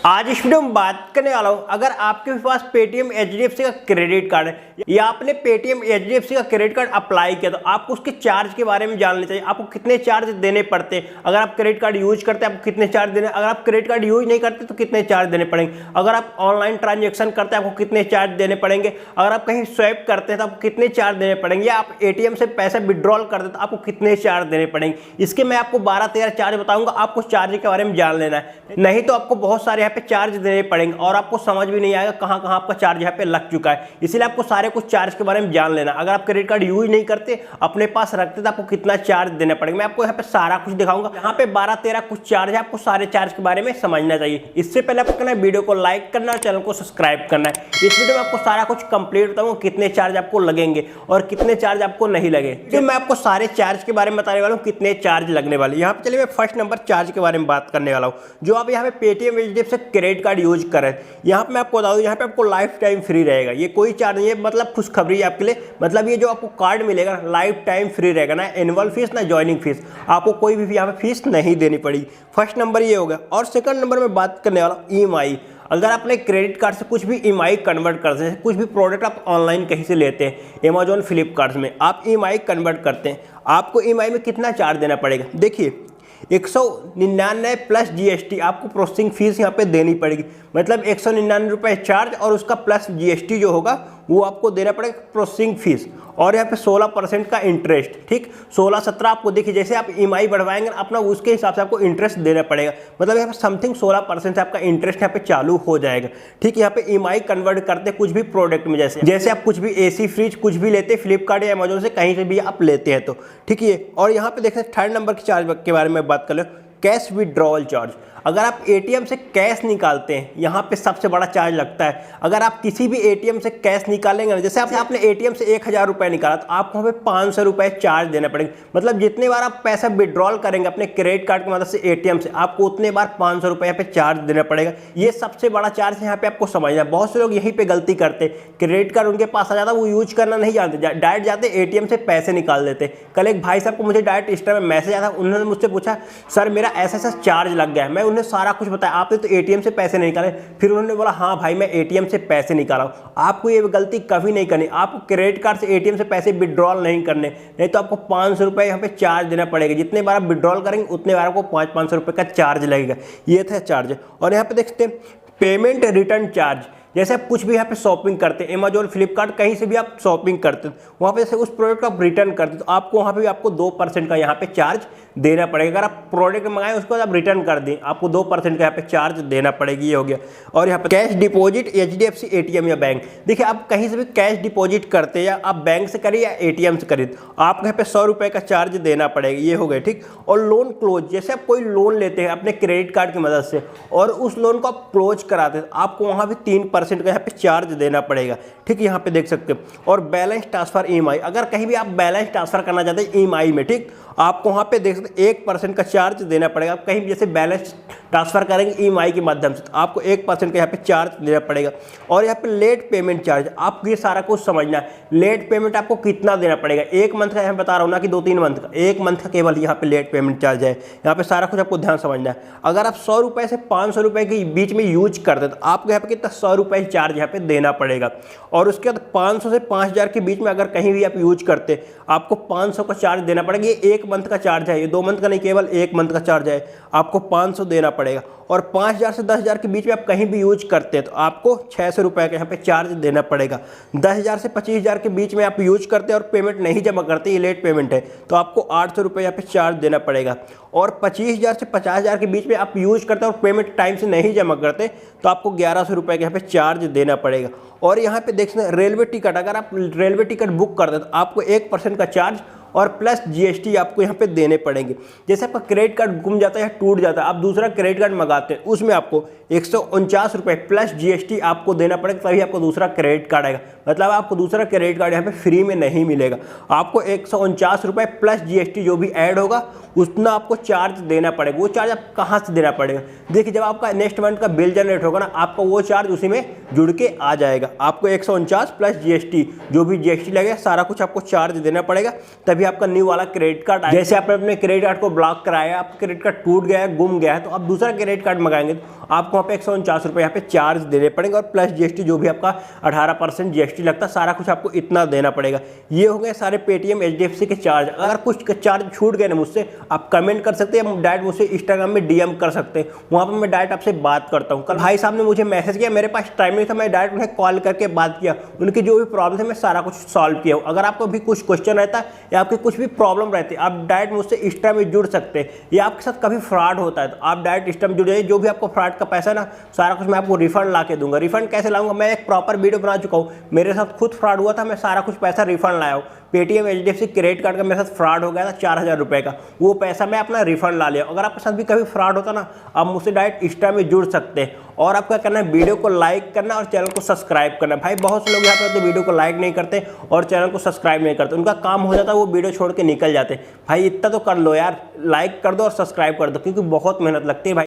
आज इस वीडियो में बात करने वाला हूँ, अगर आपके पास पेटीएम एचडीएफसी का क्रेडिट कार्ड है या आपने पेटीएम एचडीएफसी का क्रेडिट कार्ड अप्लाई किया तो आपको उसके चार्ज के बारे में जान लेना चाहिए। आपको कितने चार्ज देने पड़ते हैं, अगर आप क्रेडिट कार्ड यूज करते हैं आपको कितने चार्ज देने, अगर आप क्रेडिट कार्ड यूज नहीं करते तो कितने चार्ज देने पड़ेंगे, अगर आप ऑनलाइन ट्रांजेक्शन करते हैं आपको कितने चार्ज देने पड़ेंगे, अगर आप कहीं स्वैप करते हैं तो आपको कितने चार्ज देने पड़ेंगे, या आप एटीएम से पैसा विड्रॉल करते हैं तो आपको कितने चार्ज देने पड़ेंगे। इसके मैं आपको 12-13 चार्ज बताऊंगा, आपको चार्ज के बारे में जान लेना है, नहीं तो आपको बहुत सारे यहाँ पे चार्ज देने पड़ेंगे और आपको समझ भी नहीं आएगा कहां कहां आपका चार्ज यहाँ पे लग चुका है। इसीलिए आपको सारे कुछ चार्ज के बारे में जान लेना। अगर आप क्रेडिट कार्ड यूज नहीं करते अपने पास रखते तो आपको कितना चार्ज देना पड़ेगा, मैं आपको यहाँ पे सारा कुछ दिखाऊंगा। यहाँ पे 12-13 कुछ चार्ज है, आपको सारे चार्ज के बारे में समझना चाहिए। इससे पहले आपको करना है वीडियो को लाइक करना और चैनल को सब्सक्राइब करना है। इस वीडियो में आपको सारा कुछ कंप्लीट बताऊंगा, कितने चार्ज आपको लगेंगे और कितने चार्ज आपको नहीं लगे। तो मैं आपको सारे चार्ज के बारे में बताने वाला हूँ, कितने चार्ज लगने वाले। यहाँ पे चलिए मैं फर्स्ट नंबर चार्ज के बारे में बात करने वाला हूँ। जो आप यहाँ पे पेटीएम एचडीएफसी से क्रेडिट कार्ड यूज कर रहे हैं, यहाँ पे मैं आपको बता दूं, यहाँ पे आपको लाइफ टाइम फ्री रहेगा। ये कोई चार्ज नहीं है, मतलब खुशखबरी है आपके लिए। मतलब ये जो आपको कार्ड मिलेगा लाइफ टाइम फ्री रहेगा, ना एनुअल फीस ना ज्वाइनिंग फीस, आपको कोई भी यहाँ पे फीस नहीं देनी पड़ेगी। फर्स्ट नंबर ये हो गया। और सेकंड नंबर में बात करने वाला ईएमआई। अगर आप अपने क्रेडिट कार्ड से कुछ भी ईएमआई कन्वर्ट करते हैं, कुछ भी प्रोडक्ट आप ऑनलाइन कहीं से लेते हैं, अमेजोन फ्लिपकार्ट में आप ईएमआई कन्वर्ट करते हैं, आपको ईएमआई में कितना चार्ज देना पड़ेगा। देखिए 199 प्लस जीएसटी आपको प्रोसेसिंग फीस यहाँ पे देनी पड़ेगी, मतलब 199 रुपये चार्ज और उसका प्लस जीएसटी जो होगा वो आपको देना पड़ेगा प्रोसेसिंग फीस। और यहाँ पे 16% का इंटरेस्ट, ठीक 16-17 आपको देखिए, जैसे आप ईएमआई बढ़वाएंगे अपना उसके हिसाब से आपको इंटरेस्ट देना पड़ेगा, मतलब यहाँ पे समथिंग 16% से आपका इंटरेस्ट यहाँ पे चालू हो जाएगा। ठीक, यहाँ पे ईएमआई कन्वर्ट करते कुछ भी प्रोडक्ट में, जैसे आप कुछ भी एसी फ्रिज कुछ भी लेते फ्लिपकार्ट या अमेजोन से कहीं से भी आप लेते हैं तो ठीक है। और यहाँ पे देखते हैं थर्ड नंबर के चार्ज के बारे में बात कर लो, कैश विड्रॉवल चार्ज। अगर आप एटीएम से कैश निकालते हैं, यहाँ पे सबसे बड़ा चार्ज लगता है। अगर आप किसी भी एटीएम से कैश निकालेंगे, जैसे आपने एटीएम से 1000 रुपये निकाला तो आपको वहाँ पे 500 रुपये चार्ज देना पड़ेगा। मतलब जितने बार आप पैसा विड्रॉल करेंगे अपने क्रेडिट कार्ड की मदद से एटीएम से, आपको उतने बार 500 रुपये यहाँ पे चार्ज देना पड़ेगा। ये सबसे बड़ा चार्ज है, यहाँ पे आपको समझना है। बहुत से लोग यहीं पे गलती करते हैं, क्रेडिट कार्ड उनके पास आ जाता वो यूज करना नहीं जानते, डायरेक्ट जाते एटीएम से पैसे निकाल देते। कल एक भाई साहब को मुझे डायरेक्ट इंस्टा में मैसेज आया था, उन्होंने मुझसे पूछा सर मेरा ऐसा चार्ज लग गया है। मैं उन्हें सारा कुछ बताया, आपने तो एटीएम से पैसे नहीं निकाले। फिर उन्होंने बोला हाँ भाई मैं एटीएम से पैसे निकाला हूं। आपको ये गलती कभी नहीं करनी, आपको क्रेडिट कार्ड से एटीएम से पैसे विड्रॉल नहीं करने, नहीं तो आपको 500 रुपये यहाँ पे चार्ज देना पड़ेगा। जितने बार आप विड्रॉल करेंगे उतने बार आपको 500 रुपये का चार्ज लगेगा। ये था चार्ज। और यहाँ पे देखते हैं पेमेंट रिटर्न चार्ज। जैसे आप कुछ भी यहाँ पे शॉपिंग करते हैं, अमेजोन फ्लिपकार्ट कहीं से भी आप शॉपिंग करते हैं, वहाँ पे जैसे उस प्रोडक्ट को आप रिटर्न करते हैं तो आपको वहाँ पे भी आपको 2% का यहाँ पे चार्ज देना पड़ेगा। अगर आप प्रोडक्ट मंगाएं उसको आप रिटर्न कर दें, आपको 2% का यहाँ पे चार्ज देना पड़ेगी। ये हो गया। और यहाँ पे कैश डिपॉजिट एचडीएफसी एटीएम या बैंक। देखिए आप कहीं से भी कैश डिपॉजिट करते हैं, या आप बैंक से करिए या एटीएम से करिए, आपको यहाँ पे 100 रुपये का चार्ज देना पड़ेगा। ये हो गया, ठीक। और लोन क्लोज, जैसे आप कोई लोन लेते हैं अपने क्रेडिट कार्ड की मदद से और उस लोन को आप क्लोज कराते हैं, आपको वहाँ भी 3% का यहाँ पे चार्ज देना पड़ेगा। ठीक है, यहाँ पे देख सकते हैं। और बैलेंस ट्रांसफर ईएमआई, अगर कहीं भी आप बैलेंस ट्रांसफर करना चाहते हैं ईएमआई में, ठीक, आपको वहाँ पे देख सकते 1% का चार्ज देना पड़ेगा। आप कहीं भी जैसे बैलेंस ट्रांसफर करेंगे ईएमआई के माध्यम से तो आपको 1% का यहाँ पे चार्ज देना पड़ेगा। और यहाँ पे लेट पेमेंट चार्ज, आपको ये सारा कुछ समझना है। लेट पेमेंट आपको कितना देना पड़ेगा, 1 मंथ का यहाँ बता रहा हूँ ना कि 2-3 मंथ का, 1 मंथ का केवल यहाँ पे लेट पेमेंट चार्ज है। यहाँ पे सारा कुछ आपको ध्यान समझना है। अगर आप 100 रुपये से 500 रुपये के बीच में यूज करते तो आपको यहाँ पे कितना 100 रुपये चार्ज यहाँ पे देना पड़ेगा। और उसके बाद 500 से 5000 के बीच में अगर कहीं भी आप यूज करते आपको 500 का चार्ज देना पड़ेगा। ये 1 मंथ का चार्ज है, ये 2 मंथ का नहीं, केवल 1 मंथ का चार्ज है, आपको 500 देना पड़ेगा। और 5000 से 10000 के बीच में आप कहीं भी यूज करते हैं तो आपको 600 रुपये का यहाँ पे चार्ज देना पड़ेगा। 10000 से 25000 के बीच में आप यूज करते हैं और पेमेंट नहीं जमा करते, ये लेट पेमेंट है, तो आपको 800 रुपये यहाँ पे चार्ज देना पड़ेगा। और 25000 से 50000 के बीच में आप यूज करते हैं और पेमेंट टाइम से नहीं जमा करते तो आपको 1100 रुपये का यहाँ पे चार्ज देना पड़ेगा। और यहाँ पे देख सकते हैं रेलवे टिकट, अगर आप रेलवे टिकट बुक करते हैं तो आपको 1% का चार्ज और प्लस जीएसटी आपको यहाँ पे देने पड़ेंगे। जैसे आपका क्रेडिट कार्ड गुम जाता है या टूट जाता है, आप दूसरा क्रेडिट कार्ड मंगाते हैं, उसमें आपको 149 रुपये प्लस जीएसटी आपको देना पड़ेगा, तभी आपको दूसरा क्रेडिट कार्ड आएगा। मतलब आपको दूसरा क्रेडिट कार्ड यहाँ पे फ्री में नहीं मिलेगा, आपको 149 रुपये प्लस जीएसटी जो भी ऐड होगा उतना आपको चार्ज देना पड़ेगा। वो चार्ज आप कहाँ से देना पड़ेगा, देखिए जब आपका नेक्स्ट मंथ का बिल जनरेट होगा ना, आपका वो चार्ज उसी में जुड़ के आ जाएगा। आपको 149 प्लस जीएसटी जो भी जीएसटी लगेगा सारा कुछ आपको चार्ज देना पड़ेगा, तभी भी आपका न्यू वाला क्रेडिट कार्ड आए, जैसे आपने अपने क्रेडिट कार्ड को ब्लॉक कराया, आपका क्रेडिट कार्ड टूट गया है, गुम गया है, तो आप दूसरा क्रेडिट कार्ड मंगाएंगे तो आपको वहाँ पे 149 रुपये यहाँ पे चार्ज देने पड़ेंगे, और प्लस जीएसटी जो भी आपका 18% जीएसटी लगता है, सारा कुछ आपको इतना देना पड़ेगा। ये हो गए सारे पेटीएम एचडीएफसी के चार्ज। अगर कुछ चार्ज छूट गए ना मुझसे, आप कमेंट कर सकते हैं, डायरेक्ट मुझसे इंस्टाग्राम में डीएम कर सकते हैं, वहाँ पर मैं डायरेक्ट आपसे बात करता हूँ। कल भाई साहब ने मुझे मैसेज किया, मेरे पास टाइम नहीं था, मैं डायरेक्ट उन्हें कॉल करके बात किया, उनकी जो भी प्रॉब्लम है मैं सारा कुछ सॉल्व किया हूँ। अगर आपको भी कुछ क्वेश्चन रहता है या आपकी कुछ भी प्रॉब्लम रहती है, आप डायरेक्ट मुझसे इंस्टा में जुड़ सकते हैं। या आपके साथ कभी फ्रॉड होता है तो आप डायरेक्ट इंस्टा में जुड़ जाइए, जो भी आपको फ्रॉड का पैसा है ना, सारा कुछ मैं आपको रिफंड ला के दूंगा। रिफंड कैसे लाऊंगा, मैं एक प्रॉपर वीडियो बना चुका हूँ, मेरे साथ खुद फ्रॉड हुआ था, मैं सारा कुछ पैसा रिफंड लाया हूँ। पेटीएम एचडीएफसी क्रेडिट कार्ड का मेरे साथ फ्रॉड हो गया था 4000 रुपये का, वो पैसा मैं अपना रिफंड ला लिया। अगर आपके साथ भी कभी फ्रॉड होता ना, आप मुझसे डायरेक्ट इंस्टा में जुड़ सकते हैं। और आपका करना है, वीडियो को लाइक करना और चैनल को सब्सक्राइब करना। भाई बहुत से लोग यहाँ पे होते वीडियो को लाइक नहीं करते और चैनल को सब्सक्राइब नहीं करते, उनका काम हो जाता है वो वीडियो छोड़ के निकल जाते। भाई इतना तो कर लो यार, लाइक कर दो और सब्सक्राइब कर दो, क्योंकि बहुत मेहनत लगती है भाई।